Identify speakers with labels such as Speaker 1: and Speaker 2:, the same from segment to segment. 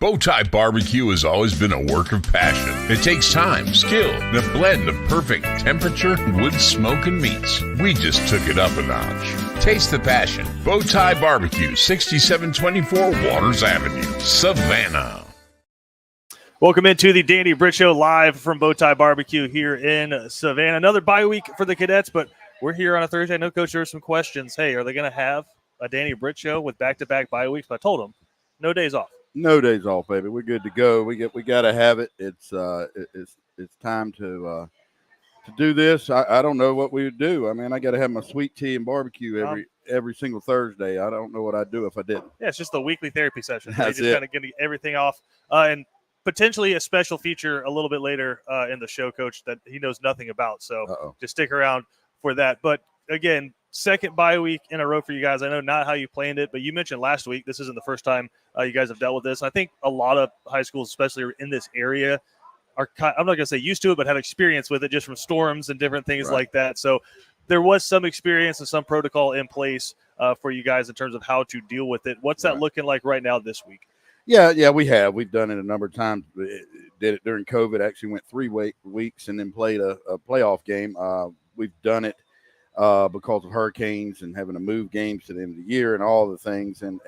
Speaker 1: BowTie Barbecue has always been a work of passion. It takes time, skill, and a blend of perfect temperature, wood, smoke, and meats. We just took it up a notch. Taste the passion. BowTie Barbecue, 6724 Waters Avenue, Savannah.
Speaker 2: Welcome into the Danny Britt Show live from BowTie Barbecue here in Savannah. Another bye week for the cadets, but we're here on a Thursday. I know, Coach, there are some questions. Hey, are they going to have a Danny Britt Show with back-to-back bye weeks? But I told them, no days off.
Speaker 3: No days off, baby. We're good to go. We got to have it. It's time to do this. I don't know what we would do. I mean, I got to have my sweet tea and barbecue every single Thursday. I don't know what I'd do if I didn't.
Speaker 2: Yeah, it's just a weekly therapy session.
Speaker 3: That's
Speaker 2: just kind of getting everything off and potentially a special feature a little bit later in the show, Coach, that he knows nothing about. So just stick around for that. But again, second bye week in a row for you guys. I know not how you planned it, but you mentioned last week this isn't the first time you guys have dealt with this. I think a lot of high schools, especially in this area, are I'm not going to say used to it, but have experience with it just from storms and different things like that. So there was some experience and some protocol in place for you guys in terms of how to deal with it. What's that looking like right now this week?
Speaker 3: Yeah, we have. We've done it a number of times. Did it during COVID. Actually went 3 weeks and then played a playoff game. We've done it because of hurricanes and having to move games to the end of the year and all the things. And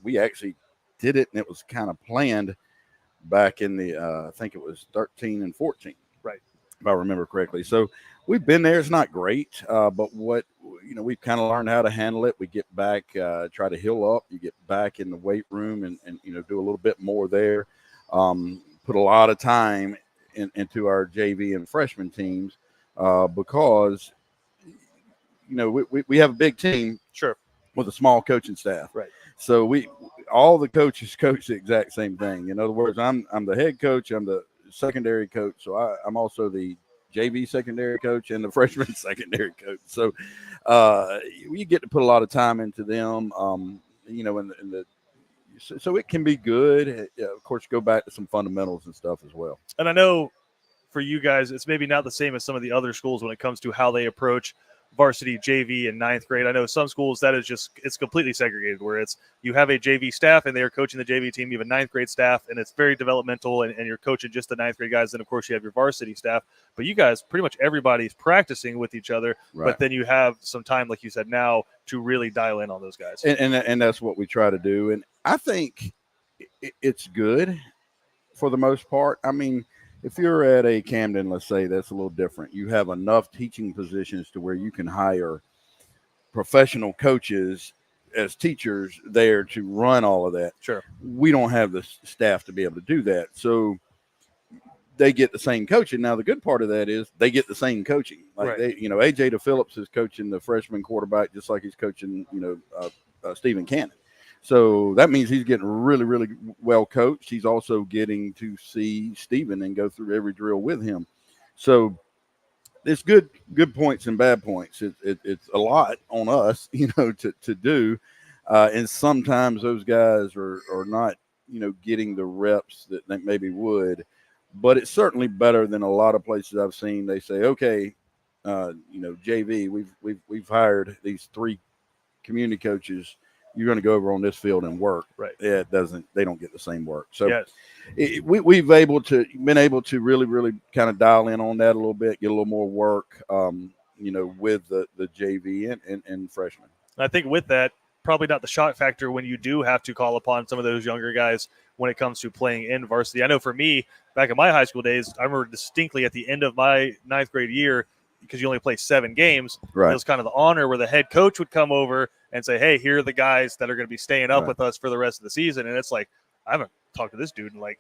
Speaker 3: we actually did it, and it was kind of planned back in the I think it was 13 and 14.
Speaker 2: Right.
Speaker 3: If I remember correctly. So we've been there. It's not great, but we've kind of learned how to handle it. We get back, try to heal up. You get back in the weight room and do a little bit more there. Put a lot of time into our JV and freshman teams because we have a big team, with a small coaching staff.
Speaker 2: Right.
Speaker 3: So all the coaches coach the exact same thing. In other words, I'm the head coach, I'm the secondary coach, so I'm also the JV secondary coach and the freshman secondary coach. So you get to put a lot of time into them, so it can be good. Of course, go back to some fundamentals and stuff as well.
Speaker 2: And I know for you guys, it's maybe not the same as some of the other schools when it comes to how they approach varsity JV in 9th grade. I know some schools that is it's completely segregated, where it's you have a JV staff and they are coaching the JV team. You have a 9th grade staff and it's very developmental and you're coaching just the 9th grade guys. Then of course you have your varsity staff, but you guys, pretty much everybody's practicing with each other, but then you have some time, like you said, now to really dial in on those guys.
Speaker 3: And that's what we try to do. And I think it's good for the most part. I mean, if you're at a Camden, let's say, that's a little different. You have enough teaching positions to where you can hire professional coaches as teachers there to run all of that.
Speaker 2: Sure.
Speaker 3: We don't have the staff to be able to do that. So they get the same coaching. Now, the good part of that is they get the same coaching. Like AJ DePhillips is coaching the freshman quarterback just like he's coaching, Stephen Cannon. So that means he's getting really, really well coached. He's also getting to see Stephen and go through every drill with him. So it's good points and bad points. It's a lot on us, to do. And sometimes those guys are not, getting the reps that they maybe would. But it's certainly better than a lot of places I've seen. They say, okay, JV, we've hired these 3 community coaches. You're going to go over on this field and work.
Speaker 2: Right.
Speaker 3: Yeah, they don't get the same work. So we've been able to really, really kind of dial in on that a little bit, get a little more work, with the JV and freshmen.
Speaker 2: I think with that, probably not the shock factor when you do have to call upon some of those younger guys when it comes to playing in varsity. I know for me, back in my high school days, I remember distinctly at the end of my 9th grade year, because you only play 7 games, it was kind of the honor where the head coach would come over and say, hey, here are the guys that are going to be staying up with us for the rest of the season. And it's like, I haven't talked to this dude in like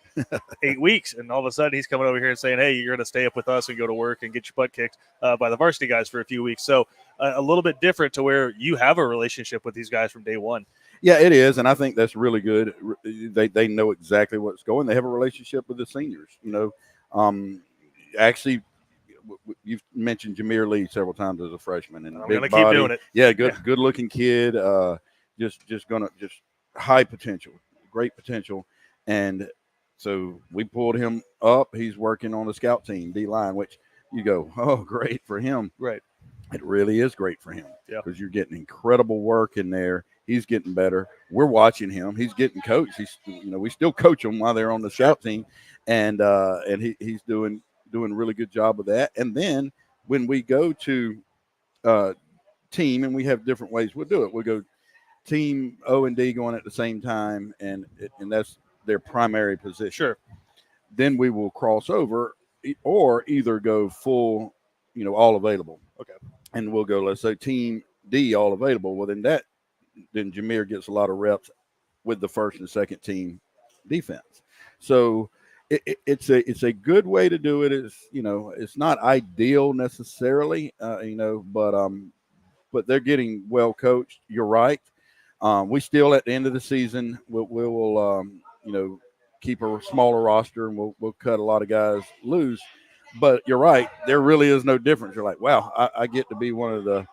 Speaker 2: 8 weeks. And all of a sudden he's coming over here and saying, hey, you're going to stay up with us and go to work and get your butt kicked by the varsity guys for a few weeks. So a little bit different to where you have a relationship with these guys from day one.
Speaker 3: Yeah, it is. And I think that's really good. They know exactly what's going. They have a relationship with the seniors, actually. You've mentioned Jameer Lee several times as a freshman, and
Speaker 2: I'm going to keep doing it.
Speaker 3: Yeah, good looking kid. Just high potential, great potential. And so we pulled him up. He's working on the scout team, D-line, which you go, oh, great for him.
Speaker 2: Right.
Speaker 3: It really is great for him because you're getting incredible work in there. He's getting better. We're watching him. He's getting coached. We still coach him while they're on the scout team, and he's doing a really good job of that. And then when we go to team, and we have different ways we'll do it. We'll go team O and D going at the same time, and that's their primary position.
Speaker 2: Sure.
Speaker 3: Then we will cross over, or either go full, all available.
Speaker 2: Okay.
Speaker 3: And we'll go, let's say team D all available. Well, then Jameer gets a lot of reps with the first and second team defense. So it's a good way to do it. It's not ideal necessarily, but they're getting well coached. You're right. We still at the end of the season we'll keep a smaller roster, and we'll cut a lot of guys loose. But you're right. There really is no difference. You're like, wow, I get to be one of the,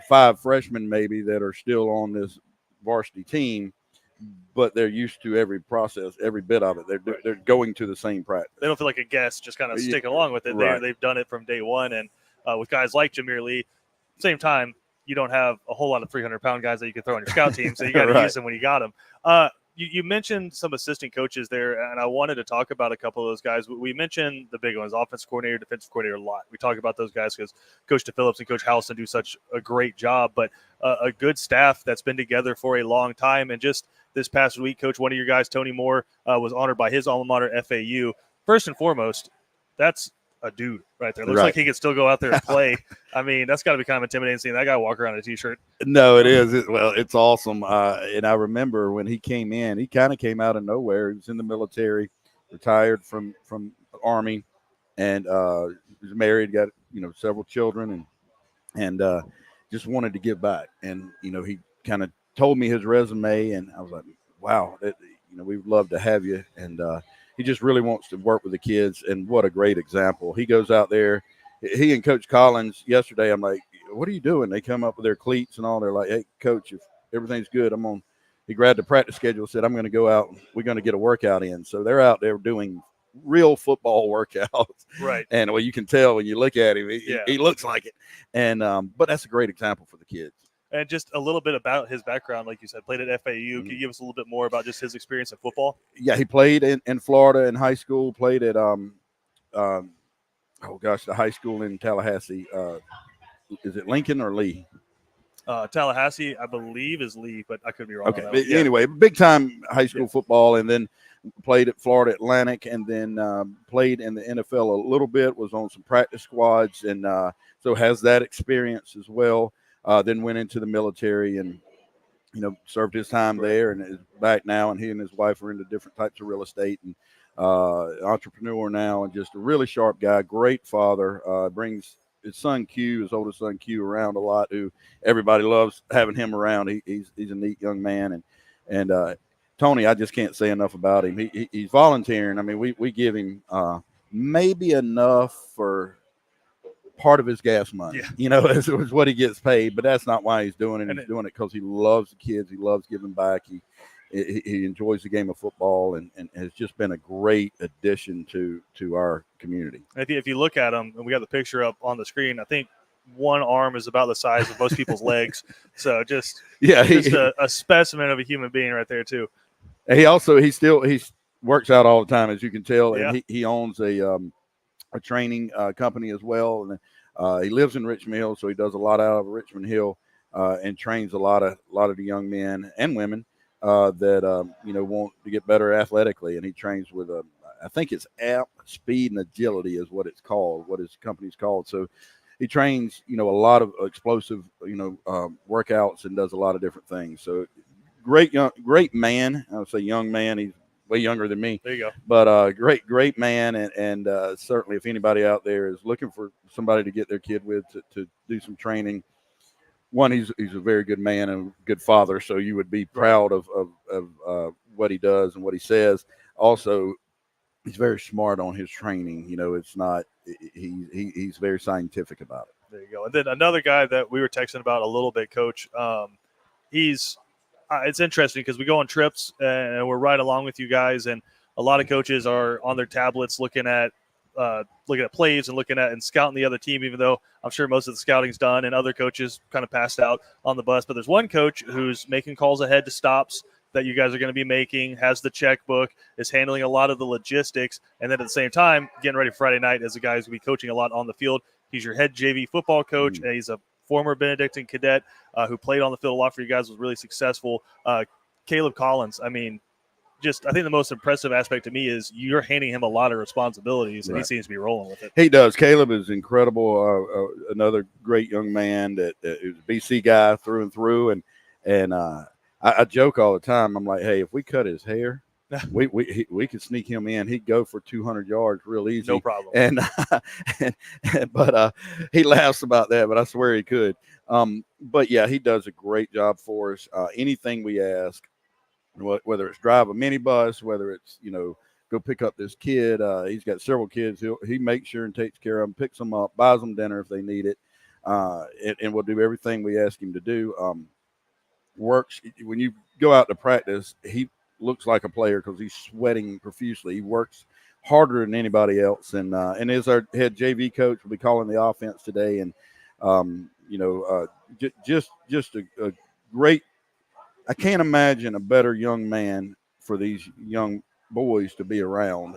Speaker 3: 5 freshmen maybe that are still on this varsity team, but they're used to every process, every bit of it. They're going to the same practice.
Speaker 2: They don't feel like a guest, just kind of sticking along with it.
Speaker 3: Right.
Speaker 2: They've done it from day one. And with guys like Jameer Lee, same time, you don't have a whole lot of 300-pound guys that you can throw on your scout team, so you got to use them when you got them. You mentioned some assistant coaches there, and I wanted to talk about a couple of those guys. We mentioned the big ones, offensive coordinator, defensive coordinator, a lot. We talk about those guys because Coach DePhillips and Coach Howson do such a great job, but a good staff that's been together for a long time. And just this past week, Coach, one of your guys, Tony Moore, was honored by his alma mater, FAU. First and foremost, that's a dude right there. Looks like he could still go out there and play. I mean, that's got to be kind of intimidating seeing that guy walk around in a T-shirt.
Speaker 3: No, it is. It's awesome. And I remember when he came in, he kind of came out of nowhere. He was in the military, retired from the Army, and was married, got several children, and just wanted to give back. And he kind of told me his resume, and I was like, wow, we would love to have you. And he just really wants to work with the kids, and what a great example. He goes out there. He and Coach Collins yesterday, I'm like, what are you doing? They come up with their cleats and all. They're like, hey, Coach, if everything's good, he grabbed the practice schedule, said, I'm going to go out. We're going to get a workout in. So they're out there doing real football workouts.
Speaker 2: Right.
Speaker 3: And you can tell when you look at him, he looks like it. And but that's a great example for the kids.
Speaker 2: And just a little bit about his background, like you said, played at FAU. Mm-hmm. Can you give us a little bit more about just his experience in football?
Speaker 3: Yeah, he played in Florida in high school, played at the high school in Tallahassee. Is it Lincoln or Lee?
Speaker 2: Tallahassee, I believe, is Lee, but I could be wrong.
Speaker 3: Okay, but anyway, big time high school football, and then played at Florida Atlantic, and then played in the NFL a little bit. Was on some practice squads, and so has that experience as well. Then went into the military and, served his time there, and is back now. And he and his wife are into different types of real estate, and entrepreneur now, and just a really sharp guy, great father. Brings his son Q, his oldest son Q, around a lot. Who everybody loves having him around. He's a neat young man, and Tony, I just can't say enough about him. He's volunteering. I mean, we give him maybe enough for part of his gas money, is what he gets paid, but that's not why he's doing it. He's doing it because he loves the kids. He loves giving back. He enjoys the game of football, and has just been a great addition to our community.
Speaker 2: If you look at him, and we got the picture up on the screen, I think one arm is about the size of most people's legs. So just a specimen of a human being right there too.
Speaker 3: He works out all the time, as you can tell, and he owns a training company as well, and he lives in Richmond Hill, so he does a lot out of Richmond Hill, and trains a lot of the young men and women that want to get better athletically. And he trains with I think it's AMP Speed and Agility is what it's called, what his company's called. So he trains a lot of explosive workouts and does a lot of different things. So great man. I would say young man. He's way younger than me.
Speaker 2: There you go.
Speaker 3: But great man, and certainly if anybody out there is looking for somebody to get their kid with to do some training, one, he's a very good man and good father, so you would be proud of what he does and what he says. Also, he's very smart on his training. It's not he's very scientific about it.
Speaker 2: There you go. And then another guy that we were texting about a little bit, Coach. It's interesting because we go on trips and we're right along with you guys, and a lot of coaches are on their tablets looking at looking at plays and looking at and scouting the other team, even though I'm sure most of the scouting's done and other coaches kind of passed out on the bus. But there's one coach who's making calls ahead to stops that you guys are going to be making, has the checkbook, is handling a lot of the logistics, and then at the same time, getting ready for Friday night as a guy who's going to be coaching a lot on the field. He's your head JV football coach, and he's a former Benedictine cadet who played on the field a lot for you guys, was really successful. Caleb Collins, I mean, I think the most impressive aspect to me is you're handing him a lot of responsibilities, and he seems to be rolling with it.
Speaker 3: He does. Caleb is incredible. Another great young man that is a BC guy through and through. And I joke all the time. I'm like, hey, if we cut his hair, we could sneak him in. He'd go for 200 yards real easy.
Speaker 2: No problem.
Speaker 3: But he laughs about that, but I swear he could. But, yeah, he does a great job for us. Anything we ask, whether it's drive a minibus, whether it's, go pick up this kid. He's got several kids. He makes sure and takes care of them, picks them up, buys them dinner if they need it, and we'll do everything we ask him to do. Works when you go out to practice, he looks like a player because he's sweating profusely. He works harder than anybody else, and is our head JV coach. We'll be calling the offense today, and just a great. I can't imagine a better young man for these young boys to be around.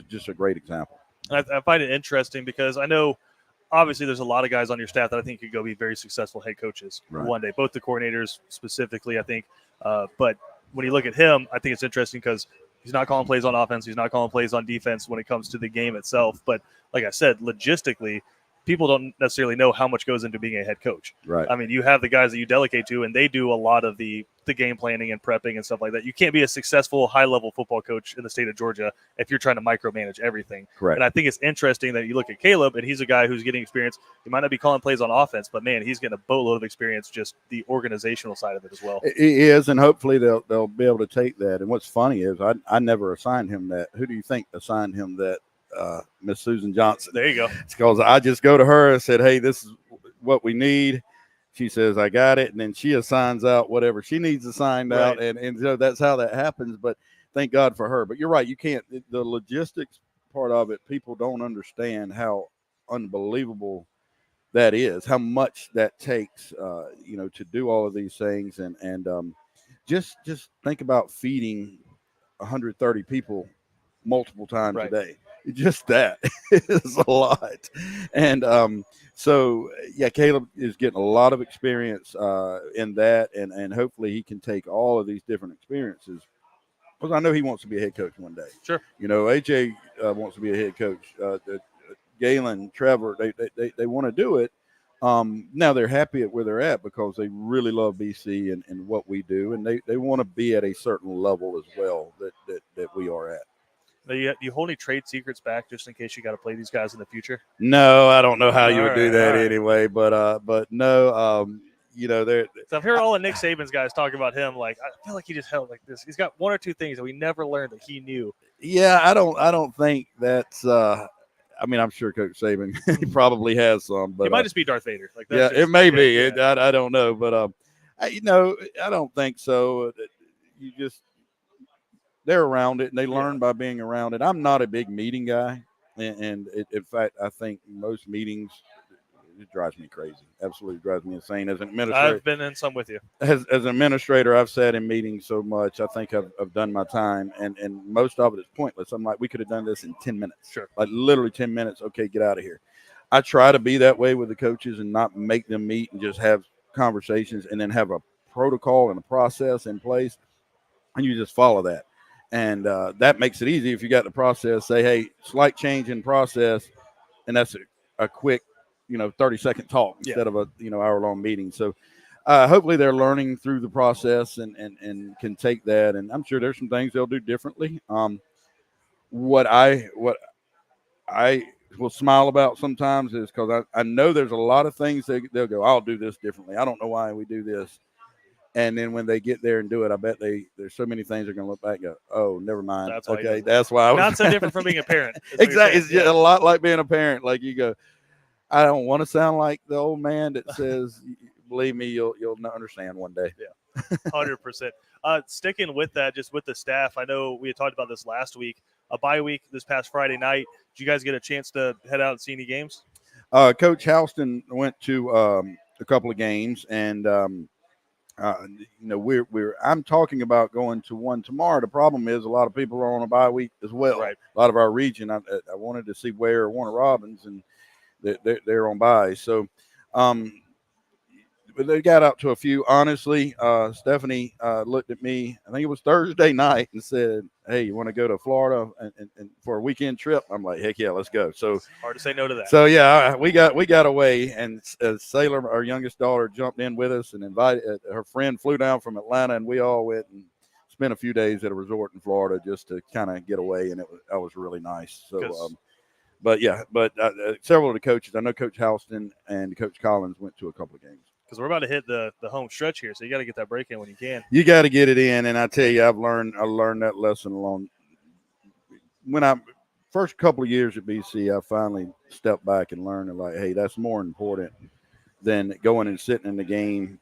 Speaker 3: Just a great example.
Speaker 2: I find it interesting because I know obviously there's a lot of guys on your staff that I think could go be very successful head coaches one day, both the coordinators specifically, I think. But when you look at him, I think it's interesting because he's not calling plays on offense. He's not calling plays on defense when it comes to the game itself. But like I said, logistically, people don't necessarily know how much goes into being a head coach.
Speaker 3: Right.
Speaker 2: I mean, you have the guys that you delegate to, and they do a lot of the game planning and prepping and stuff like that. You can't be a successful high-level football coach in the state of Georgia if you're trying to micromanage everything.
Speaker 3: Correct.
Speaker 2: And I think it's interesting that you look at Caleb, and he's a guy who's getting experience. He might not be calling plays on offense, but, man, he's getting a boatload of experience, just the organizational side of it as well.
Speaker 3: He is, and hopefully they'll be able to take that. And what's funny is I never assigned him that. Who do you think assigned him that? Miss Susan Johnson.
Speaker 2: There you go.
Speaker 3: It's because I just go to her and said, hey, this is what we need. She says, I got it. And then she assigns out whatever she needs assigned out. And so that's how that happens. But thank God for her. But you're right. You can't, the logistics part of it, people don't understand how unbelievable that is, how much that takes, to do all of these things. And just think about feeding 130 people multiple times a day. Just that is a lot. And so, yeah, Caleb is getting a lot of experience in that, and hopefully he can take all of these different experiences because I know he wants to be a head coach one day.
Speaker 2: Sure.
Speaker 3: AJ wants to be a head coach. Galen, Trevor, they want to do it. Now they're happy at where they're at because they really love BC and what we do, and they want to be at a certain level as well that we are at.
Speaker 2: Do you hold any trade secrets back just in case you got to play these guys in the future?
Speaker 3: No, I don't know how you would do that anyway, but no,
Speaker 2: So I've heard all the Nick Saban's guys talk about him. Like, I feel like he just held like this. He's got one or two things that we never learned that he knew.
Speaker 3: Yeah, I don't think that's. I'm sure Coach Saban he probably has some, but
Speaker 2: he might just be Darth Vader. Like,
Speaker 3: yeah, it may be. I don't know, but I don't think so. They're around it, and they learn by being around it. I'm not a big meeting guy, and in fact, I think most meetings, it drives me crazy. Absolutely drives me insane. As an administrator,
Speaker 2: I've been in some with you.
Speaker 3: As an administrator, I've sat in meetings so much. I think I've done my time, and most of it is pointless. I'm like, we could have done this in 10 minutes.
Speaker 2: Sure.
Speaker 3: Like literally 10 minutes. Okay, get out of here. I try to be that way with the coaches and not make them meet and just have conversations and then have a protocol and a process in place, and you just follow that. And that makes it easy if you got the process. Say, hey, slight change in process, and that's a quick, 30-second talk instead of a hour-long meeting. So hopefully they're learning through the process and can take that. And I'm sure there's some things they'll do differently. What I will smile about sometimes is because I know there's a lot of things they'll go, I'll do this differently. I don't know why we do this. And then when they get there and do it, I bet there's so many things they're going to look back and go, oh, never mind. That's why I was
Speaker 2: not so different from being a parent.
Speaker 3: Exactly. It's just a lot like being a parent. Like you go, I don't want to sound like the old man that says, believe me, you'll understand one day.
Speaker 2: Yeah, 100%. Sticking with that, just with the staff, I know we had talked about this last week, a bye week this past Friday night. Did you guys get a chance to head out and see any games?
Speaker 3: Coach Houston went to a couple of games, and I'm talking about going to one tomorrow. The problem is a lot of people are on a bye week as well.
Speaker 2: Right.
Speaker 3: A lot of our region. I wanted to see Ware or Warner Robins, and they're on bye. So, but they got out to a few. Honestly, Stephanie looked at me, I think it was Thursday night, and said, "Hey, you want to go to Florida and for a weekend trip?" I'm like, "Heck yeah, let's go." So
Speaker 2: it's hard to say no to that.
Speaker 3: So yeah, we got away, and Sailor, our youngest daughter, jumped in with us and invited her friend. Flew down from Atlanta, and we all went and spent a few days at a resort in Florida just to kind of get away, and that was really nice. So. But several of the coaches, I know Coach Houston and Coach Collins went to a couple of games.
Speaker 2: Because we're about to hit the home stretch here, so you got to get that break in when you can.
Speaker 3: You got to get it in, and I tell you, I learned that lesson along. When I first couple of years at BC, I finally stepped back and learned that, like, hey, that's more important than going and sitting in the game.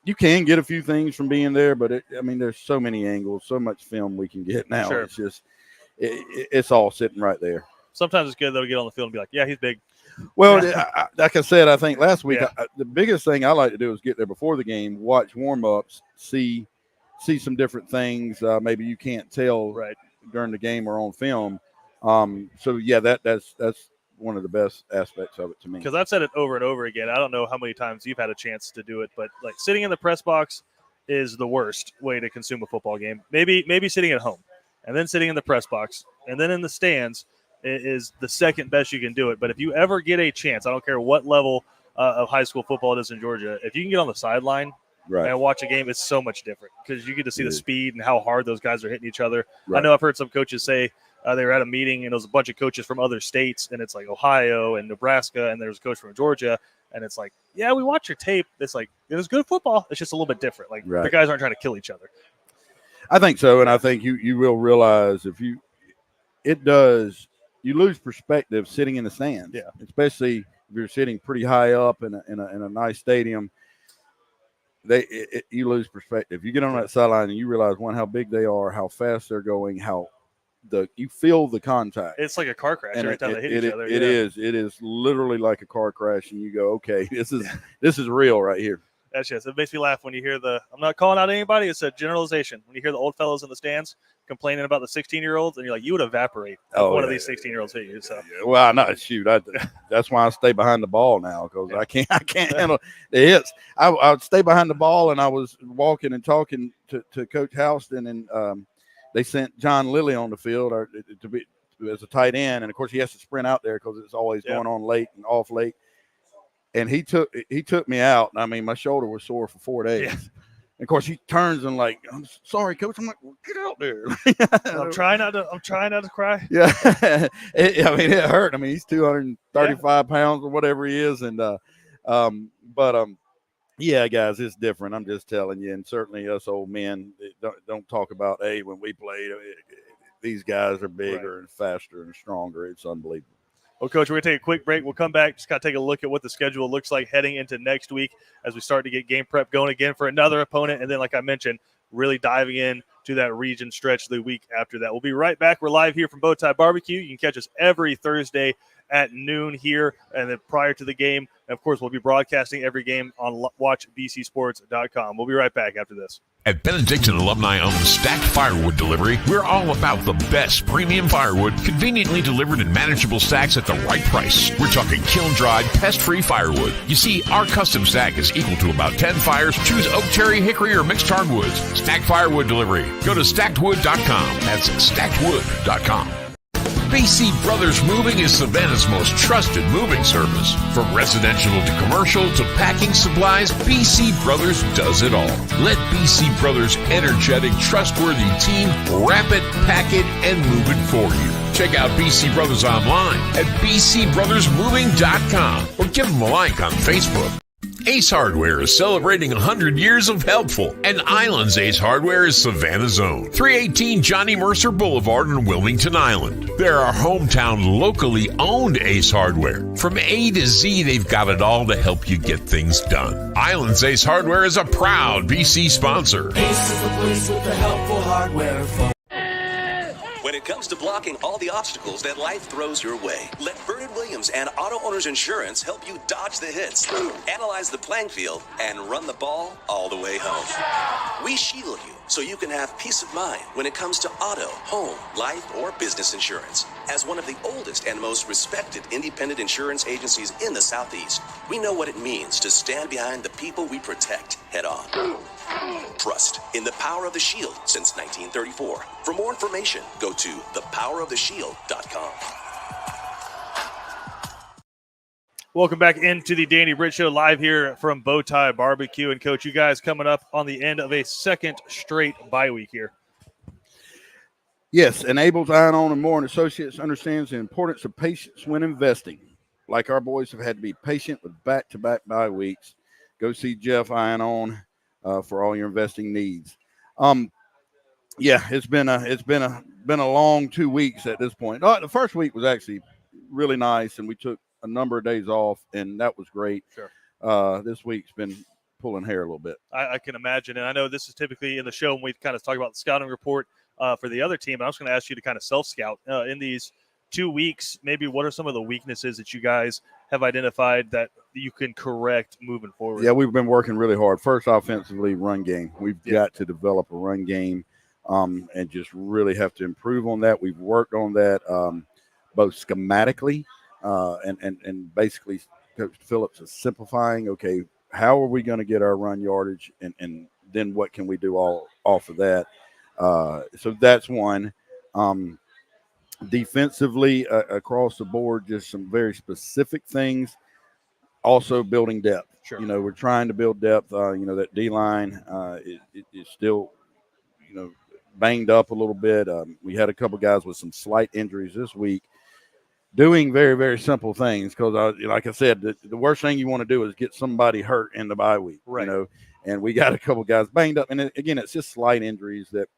Speaker 3: You can get a few things from being there, but there's so many angles, so much film we can get now.
Speaker 2: Sure.
Speaker 3: It's just it's all sitting right there.
Speaker 2: Sometimes it's good though to get on the field and be like, yeah, he's big.
Speaker 3: Well, like I said, I think last week, the biggest thing I like to do is get there before the game, watch warm-ups, see some different things maybe you can't tell during the game or on film. So, yeah, that's one of the best aspects of it to me.
Speaker 2: Because I've said it over and over again. I don't know how many times you've had a chance to do it, but like sitting in the press box is the worst way to consume a football game. Maybe sitting at home and then sitting in the press box and then in the stands is the second best you can do it. But if you ever get a chance, I don't care what level of high school football it is in Georgia, if you can get on the sideline and watch a game, it's so much different because you get to see the speed and how hard those guys are hitting each other. I know I've heard some coaches say they were at a meeting and it was a bunch of coaches from other states, and it's like Ohio and Nebraska, and there's a coach from Georgia, and it's like, yeah, we watch your tape. It's like, it was good football. It's just a little bit different. Like the guys aren't trying to kill each other.
Speaker 3: I think so, and I think you will realize you lose perspective sitting in the stands, especially if you're sitting pretty high up in a nice stadium. You lose perspective. You get on that sideline and you realize, one, how big they are, how fast they're going, how you feel the contact.
Speaker 2: It's like a car crash every time they hit each other.
Speaker 3: It is literally like a car crash, and you go, okay, this is real right here.
Speaker 2: That's just, it makes me laugh when you hear I'm not calling out anybody, it's a generalization. When you hear the old fellows in the stands complaining about the 16-year-olds, and you're like, you would evaporate if one of these 16-year-olds hit you. So,
Speaker 3: well, no, shoot, that's why I stay behind the ball now, because I can't handle the hits. I would stay behind the ball, and I was walking and talking to Coach Houston, and they sent John Lilly on the field to be as a tight end, and of course he has to sprint out there because it's always going on late and off late. And he took me out. I mean, my shoulder was sore for 4 days. Yeah. And of course, he turns and like, I'm sorry, coach. I'm like, well, get out there.
Speaker 2: I'm trying not to cry.
Speaker 3: Yeah, it hurt. I mean, he's 235 pounds or whatever he is, and yeah, guys, it's different. I'm just telling you, and certainly us old men don't talk about when we played. These guys are bigger and faster and stronger. It's unbelievable.
Speaker 2: Well, Coach, we're going to take a quick break. We'll come back, just kind of take a look at what the schedule looks like heading into next week as we start to get game prep going again for another opponent. And then, like I mentioned, really diving in to that region stretch the week after that. We'll be right back. We're live here from BowTie Barbecue. You can catch us every Thursday at noon here, and then prior to the game. And, of course, we'll be broadcasting every game on watchbcsports.com. We'll be right back after this.
Speaker 1: At Benedictine Alumni-owned Stacked Firewood Delivery, we're all about the best premium firewood, conveniently delivered in manageable stacks at the right price. We're talking kiln-dried, pest-free firewood. You see, our custom stack is equal to about 10 fires. Choose oak, cherry, hickory, or mixed hardwoods. Stacked Firewood Delivery. Go to stackedwood.com. That's stackedwood.com. BC Brothers Moving is Savannah's most trusted moving service. From residential to commercial to packing supplies, BC Brothers does it all. Let BC Brothers' energetic, trustworthy team wrap it, pack it, and move it for you. Check out BC Brothers online at bcbrothersmoving.com or give them a like on Facebook. Ace Hardware is celebrating 100 years of helpful, and Island's Ace Hardware is Savannah's own. 318 Johnny Mercer Boulevard in Wilmington Island. They're our hometown, locally owned Ace Hardware. From A to Z, they've got it all to help you get things done. Island's Ace Hardware is a proud BC sponsor.
Speaker 4: Ace is the place with the helpful hardware for.
Speaker 5: When it comes to blocking all the obstacles that life throws your way, let Vernon Williams and Auto Owners Insurance help you dodge the hits, analyze the playing field, and run the ball all the way home. We shield you so you can have peace of mind when it comes to auto, home, life, or business insurance. As one of the oldest and most respected independent insurance agencies in the Southeast, we know what it means to stand behind the people we protect head on. Trust in the power of the Shield since 1934. For more information, go to thepoweroftheshield.com.
Speaker 2: Welcome back into the Danny Britt Show live here from BowTie Barbecue. And, Coach, you guys coming up on the end of a second straight bye week here.
Speaker 3: Yes, enables Iron On and More and Associates understands the importance of patience when investing. Like our boys have had to be patient with back-to-back bye weeks. Go see Jeff Iron On for all your investing needs. Yeah, it's been a long 2 weeks at this point. The first week was actually really nice, and we took a number of days off, and that was great.
Speaker 2: Sure.
Speaker 3: This week's been pulling hair a little bit.
Speaker 2: I can imagine, and I know this is typically in the show when we kind of talk about the scouting report for the other team. I was going to ask you to kind of self-scout in these 2 weeks. Maybe what are some of the weaknesses that you guys have identified that you can correct moving forward?
Speaker 3: Yeah, we've been working really hard. First, offensively, run game. We've got to develop a run game and just really have to improve on that. We've worked on that both schematically and basically Coach Phillips is simplifying, okay, how are we going to get our run yardage and then what can we do all off of that? So that's one. Defensively, across the board, just some very specific things. Also building depth.
Speaker 2: Sure.
Speaker 3: You know, we're trying to build depth. That D-line is still, banged up a little bit. We had a couple guys with some slight injuries this week doing very, very simple things because, like I said, the worst thing you want to do is get somebody hurt in the bye week,
Speaker 2: right.
Speaker 3: And we got a couple guys banged up. And again, it's just slight injuries that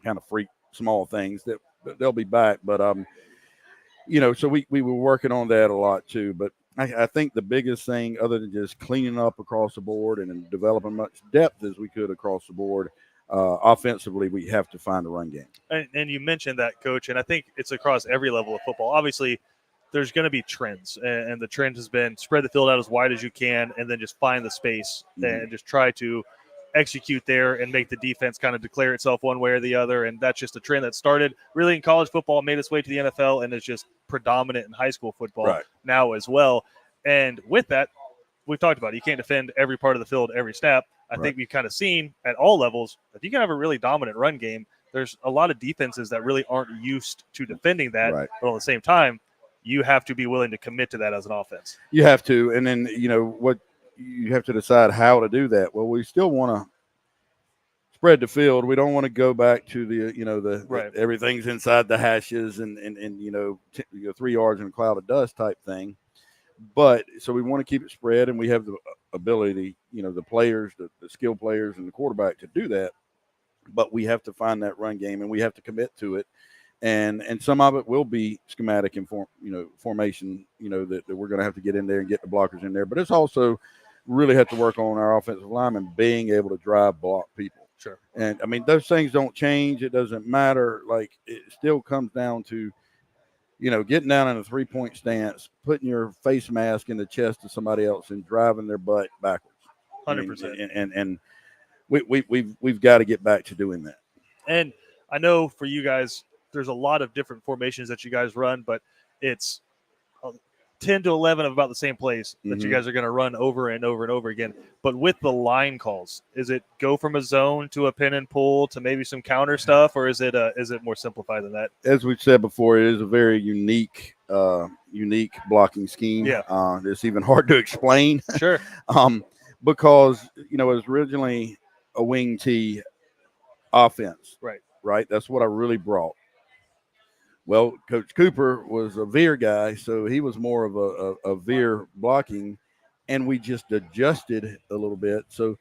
Speaker 3: kind of freak small things that they'll be back. But, so we were working on that a lot too. But I think the biggest thing, other than just cleaning up across the board and developing much depth as we could across the board, offensively, we have to find the run game.
Speaker 2: And you mentioned that, Coach, and I think it's across every level of football. Obviously, there's going to be trends, and the trend has been spread the field out as wide as you can and then just find the space and just try to execute there and make the defense kind of declare itself one way or the other. And that's just a trend that started really in college football, made its way to the NFL, and is just predominant in high school football now as well. And with that, we've talked about it. You can't defend every part of the field every snap. I think we've kind of seen at all levels that you can have a really dominant run game. There's a lot of defenses that really aren't used to defending that. Right. But at the same time, you have to be willing to commit to that as an offense. You
Speaker 3: have to. And then, what you have to decide how to do that. Well, we still want to spread the field. We don't want to go back to the everything's inside the hashes and 3 yards in a cloud of dust type thing. But so we want to keep it spread, and we have the ability, the players, the skilled players and the quarterback to do that. But we have to find that run game, and we have to commit to it. And some of it will be schematic and formation, that we're going to have to get in there and get the blockers in there. But it's also really have to work on our offensive linemen being able to drive block people.
Speaker 2: Sure.
Speaker 3: And I mean, those things don't change. It doesn't matter. Like, it still comes down to, getting down in a 3-point stance, putting your face mask in the chest of somebody else and driving their butt backwards.
Speaker 2: 100%.
Speaker 3: And we've got to get back to doing that.
Speaker 2: And I know for you guys, there's a lot of different formations that you guys run, but it's 10 to 11 of about the same plays that you guys are going to run over and over and over again. But with the line calls, is it go from a zone to a pin and pull to maybe some counter stuff, or is it more simplified than that?
Speaker 3: As we've said before, it is a very unique blocking scheme.
Speaker 2: Yeah.
Speaker 3: It's even hard to explain.
Speaker 2: Sure.
Speaker 3: Because, it was originally a wing tee offense. Right. That's what I really brought. Well, Coach Cooper was a veer guy, so he was more of a veer blocking, and we just adjusted a little bit. So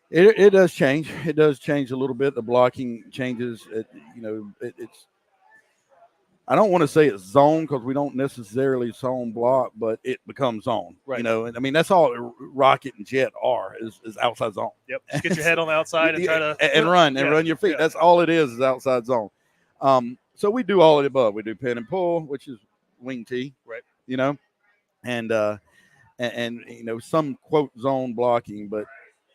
Speaker 3: it does change. It does change a little bit. The blocking changes. It's I don't want to say it's zone because we don't necessarily zone block, but it becomes zone.
Speaker 2: Right.
Speaker 3: And I mean that's all Rocket and Jet are is outside zone.
Speaker 2: Yep. Just get your head on the outside and try to
Speaker 3: run your feet.
Speaker 2: Yeah.
Speaker 3: That's all it is outside zone. So we do all of the above. We do pin and pull, which is wing tee.
Speaker 2: Right.
Speaker 3: And some quote zone blocking, but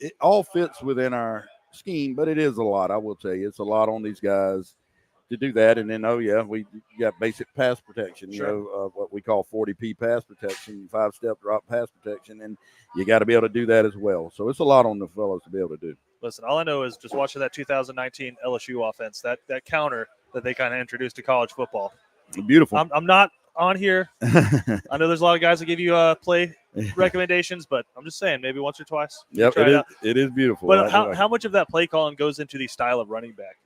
Speaker 3: it all fits within our scheme. But it is a lot. I will tell you, it's a lot on these guys to do that. And then, we got basic pass protection, what we call 40P pass protection, 5-step drop pass protection. And you got to be able to do that as well. So it's a lot on the fellows to be able to do.
Speaker 2: Listen, all I know is just watching that 2019 LSU offense, that counter that they kind of introduced to college football.
Speaker 3: Beautiful.
Speaker 2: I'm not on here. I know there's a lot of guys that give you play recommendations, but I'm just saying maybe once or twice.
Speaker 3: Yep, it is beautiful.
Speaker 2: But how much of that play calling goes into the style of running back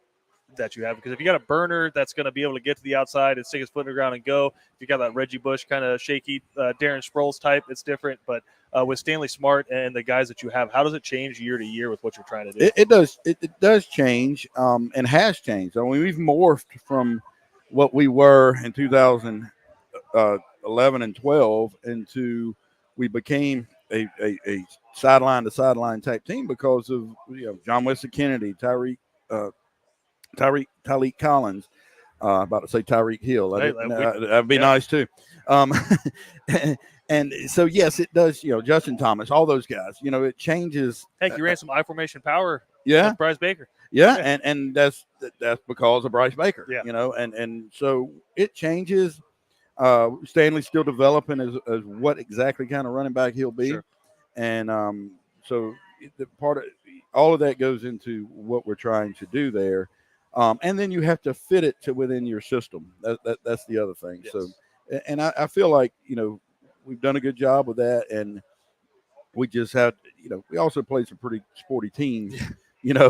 Speaker 2: that you have? Because if you got a burner that's going to be able to get to the outside and stick his foot in the ground and go, if you got that Reggie Bush kind of shaky Darren Sproles type, it's different. But with Stanley Smart and the guys that you have, how does it change year to year with what you're trying to do?
Speaker 3: It does. It does change and has changed. I mean, we've morphed from what we were in 2011 and 12 into we became a sideline to sideline type team because of John Wesley Kennedy, Tyreek Collins, about to say Tyreek Hill. That'd be nice too. And so yes, it does. Justin Thomas, all those guys. It changes.
Speaker 2: Heck, you ran some I formation power.
Speaker 3: Yeah,
Speaker 2: with Bryce Baker.
Speaker 3: Yeah, and that's because of Bryce Baker.
Speaker 2: Yeah.
Speaker 3: And so it changes. Stanley's still developing as what exactly kind of running back he'll be,
Speaker 2: sure.
Speaker 3: And so the part of all of that goes into what we're trying to do there, and then you have to fit it to within your system. That's the other thing.
Speaker 2: Yes.
Speaker 3: So, and I feel like we've done a good job with that, and we just have we also play some pretty sporty teams.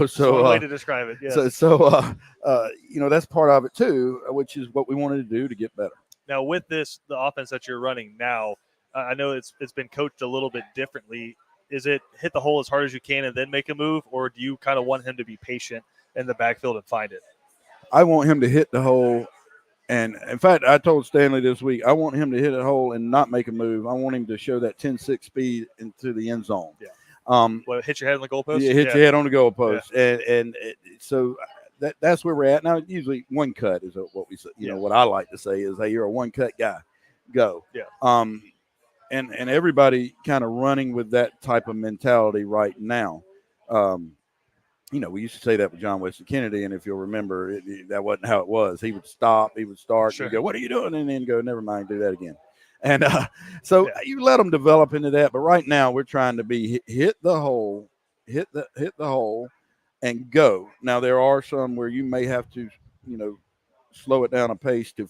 Speaker 3: So
Speaker 2: one way to describe it. Yes.
Speaker 3: So that's part of it too, which is what we wanted to do to get better.
Speaker 2: Now with the offense that you're running now, I know it's been coached a little bit differently. Is it hit the hole as hard as you can and then make a move, or do you kind of want him to be patient in the backfield and find it?
Speaker 3: I want him to hit the hole, and in fact, I told Stanley this week, I want him to hit a hole and not make a move. I want him to show that 10-6 speed into the end zone.
Speaker 2: Yeah. Hit your head on the goalpost?
Speaker 3: Yeah, hit your head on the goalpost. Yeah. So that's where we're at. Now, usually one cut is what we say. What I like to say is, hey, you're a one-cut guy. Go.
Speaker 2: Yeah.
Speaker 3: And everybody kind of running with that type of mentality right now. We used to say that with John Wesley Kennedy, and if you'll remember, that wasn't how it was. He would stop, he would start,
Speaker 2: sure.
Speaker 3: And go, what are you doing? And then go, never mind, do that again. And you let them develop into that. But right now we're trying to be hit the hole, and go. Now there are some where you may have to, slow it down a pace to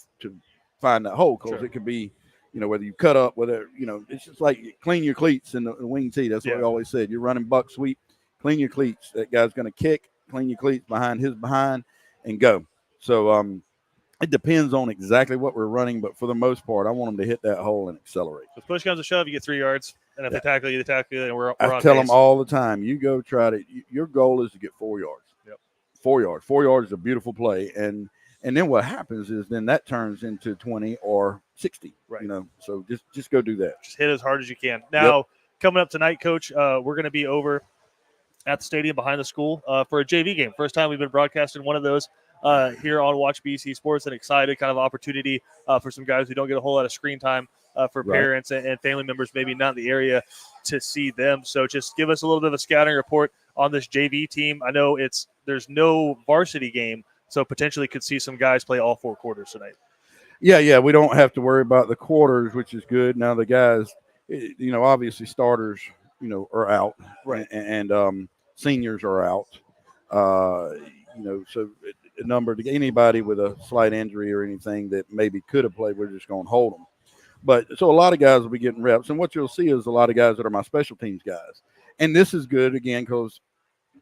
Speaker 3: find that hole because it could be, whether you cut up, whether it's just like clean your cleats in the wing tee. That's what we always said. You're running buck sweep, clean your cleats. That guy's going to kick, clean your cleats behind his behind, and go. So it depends on exactly what we're running, but for the most part, I want them to hit that hole and accelerate.
Speaker 2: If push comes to shove, you get 3 yards, and if they tackle you, and we're on
Speaker 3: I tell
Speaker 2: pace.
Speaker 3: them all the time, you go try to. Your goal is to get 4 yards.
Speaker 2: Yep.
Speaker 3: 4 yards. 4 yards is a beautiful play, and then what happens is then that turns into 20 or 60.
Speaker 2: Right.
Speaker 3: So just go do that.
Speaker 2: Just hit as hard as you can. Now, coming up tonight, Coach, we're going to be over at the stadium behind the school for a JV game. First time we've been broadcasting one of those here on Watch BC Sports. An excited kind of opportunity for some guys who don't get a whole lot of screen time for parents and family members maybe not in the area to see them. So just give us a little bit of a scouting report on this JV team. I know there's no varsity game, so potentially could see some guys play all 4 quarters tonight. Yeah,
Speaker 3: we don't have to worry about the quarters, which is good. Now the guys, obviously starters, are out,
Speaker 2: right,
Speaker 3: and seniors are out. So a number to anybody with a slight injury or anything that maybe could have played, we're just going to hold them. But so a lot of guys will be getting reps, and what you'll see is a lot of guys that are my special teams guys. And this is good again because,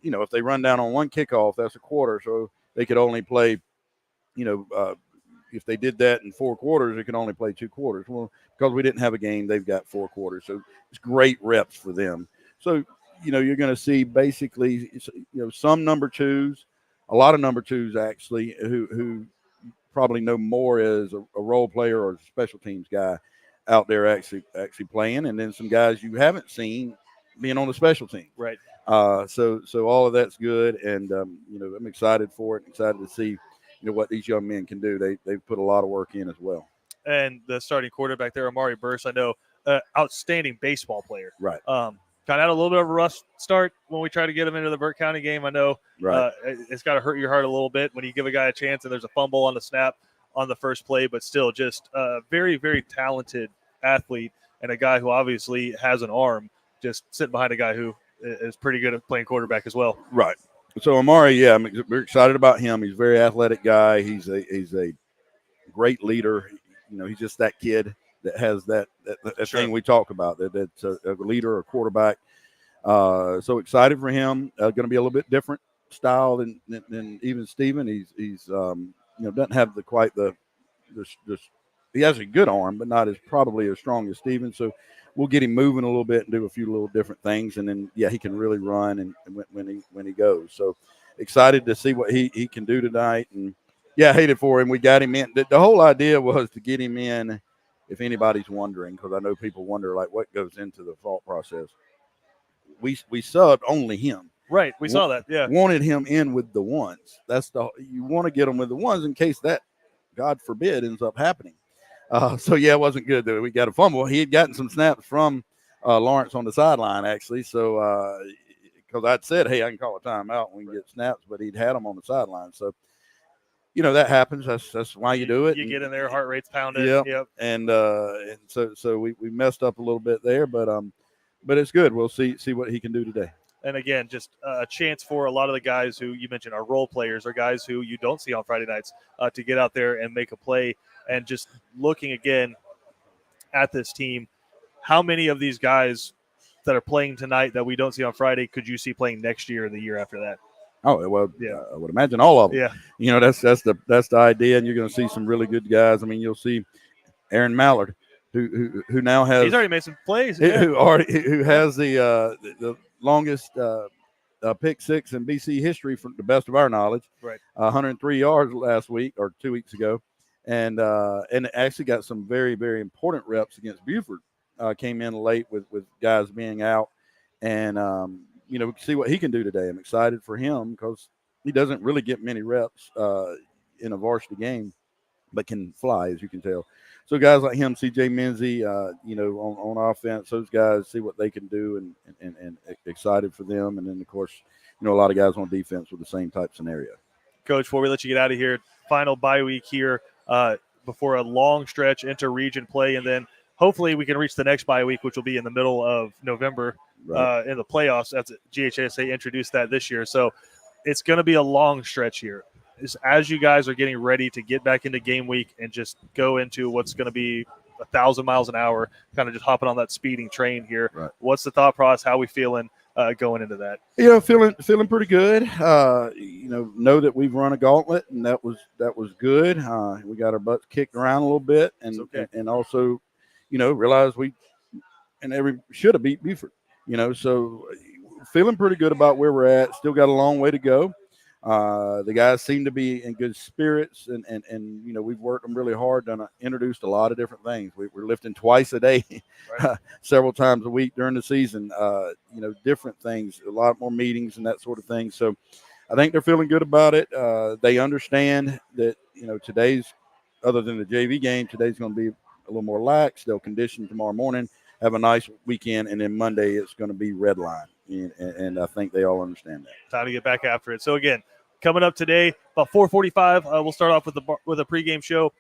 Speaker 3: if they run down on one kickoff, that's a quarter, so they could only play, if they did that in 4 quarters, they could only play 2 quarters. Well, because we didn't have a game, they've got 4 quarters. So it's great reps for them. So, you're going to see basically, some number twos, a lot of number twos actually, who probably know more as a role player or a special teams guy out there actually playing, and then some guys you haven't seen being on the special team.
Speaker 2: Right.
Speaker 3: So all of that's good, and I'm excited for it. Excited to see what these young men can do. They've put a lot of work in as well.
Speaker 2: And the starting quarterback there, Amari Burst, I know, outstanding baseball player.
Speaker 3: Right.
Speaker 2: Kind of had a little bit of a rough start when we tried to get him into the Burt County game. I know it's got to hurt your heart a little bit when you give a guy a chance and there's a fumble on the snap on the first play, but still just a very, very talented athlete and a guy who obviously has an arm, just sitting behind a guy who is pretty good at playing quarterback as well.
Speaker 3: Right. So Amari, we're excited about him. He's a very athletic guy. He's a great leader. He's just that kid that has that sure. thing we talk about, that's a leader, a quarterback. So excited for him. Going to be a little bit different style than even Steven. He's doesn't have he has a good arm, but not probably as strong as Steven. So we'll get him moving a little bit and do a few little different things. And then, he can really run and when he goes. So excited to see what he can do tonight. And I hate it for him. We got him in. The whole idea was to get him in, if anybody's wondering, because I know people wonder, like, what goes into the thought process. We subbed only him.
Speaker 2: Right, we saw that, yeah.
Speaker 3: Wanted him in with the ones. You want to get him with the ones in case that, God forbid, ends up happening. It wasn't good that we got a fumble. He had gotten some snaps from Lawrence on the sideline, actually. So, because I'd said, hey, I can call a timeout when we get snaps, but he'd had them on the sideline. So, that happens. That's why you do it.
Speaker 2: You get in there, heart rate's pounding.
Speaker 3: Yep. And so we messed up a little bit there, but it's good. We'll see what he can do today.
Speaker 2: And again, just a chance for a lot of the guys who you mentioned are role players, or guys who you don't see on Friday nights, to get out there and make a play. And just looking again at this team, how many of these guys that are playing tonight that we don't see on Friday could you see playing next year or the year after that?
Speaker 3: Oh, well, yeah, I would imagine all of them.
Speaker 2: Yeah.
Speaker 3: That's the idea, and you're going to see some really good guys. I mean, you'll see Aaron Mallard, who now has –
Speaker 2: he's already made some plays.
Speaker 3: Who has the longest pick six in BC history, from the best of our knowledge.
Speaker 2: Right.
Speaker 3: 103 yards last week or 2 weeks ago, and actually got some very, very important reps against Buford. Came in late with guys being out, and we can see what he can do today. I'm excited for him because he doesn't really get many reps in a varsity game, but can fly, as you can tell. So guys like him, C.J. Menzie, on offense, those guys, see what they can do, and excited for them. And then, of course, a lot of guys on defense with the same type scenario.
Speaker 2: Coach, before we let you get out of here, final bye week here before a long stretch into region play, and then hopefully we can reach the next bye week, which will be in the middle of November. Right. In the playoffs. That's GHSA introduced that this year. So it's going to be a long stretch here. As you guys are getting ready to get back into game week and just go into what's going to be 1,000 miles an hour, kind of just hopping on that speeding train here. Right. What's the thought process? How are we feeling going into that?
Speaker 3: Feeling pretty good. Know that we've run a gauntlet, and that was good. We got our butts kicked around a little bit, and also, realize should have beat Buford. So feeling pretty good about where we're at. Still got a long way to go. The guys seem to be in good spirits, and we've worked them really hard, introduced a lot of different things. We're lifting twice a day, right. Several times a week during the season, different things, a lot more meetings and that sort of thing. So I think they're feeling good about it. They understand that, today's, other than the JV game, today's going to be a little more lax. They'll condition tomorrow morning, have a nice weekend, and then Monday it's going to be red line. And I think they all understand that.
Speaker 2: Time to get back after it. So, again, coming up today, about 4:45, we'll start off with a pregame show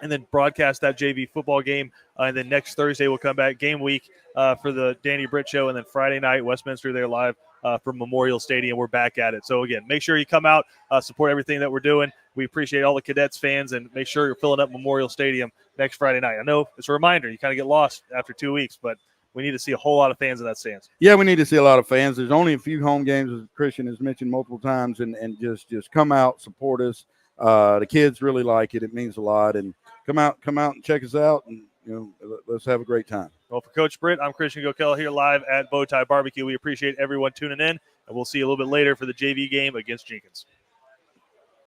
Speaker 2: and then broadcast that JV football game. And then next Thursday we'll come back game week for the Danny Britt show. And then Friday night, Westminster, they're live from Memorial Stadium. We're back at it. So, again, make sure you come out, support everything that we're doing. We appreciate all the Cadets fans, and make sure you're filling up Memorial Stadium next Friday night. I know it's a reminder. You kind of get lost after 2 weeks, but we need to see a whole lot of fans in that stands.
Speaker 3: Yeah, we need to see a lot of fans. There's only a few home games, as Christian has mentioned multiple times, and just come out, support us. The kids really like it. It means a lot. And come out and check us out, and let's have a great time.
Speaker 2: Well, for Coach Britt, I'm Christian Gokella here live at BowTie Barbecue. We appreciate everyone tuning in, and we'll see you a little bit later for the JV game against Jenkins.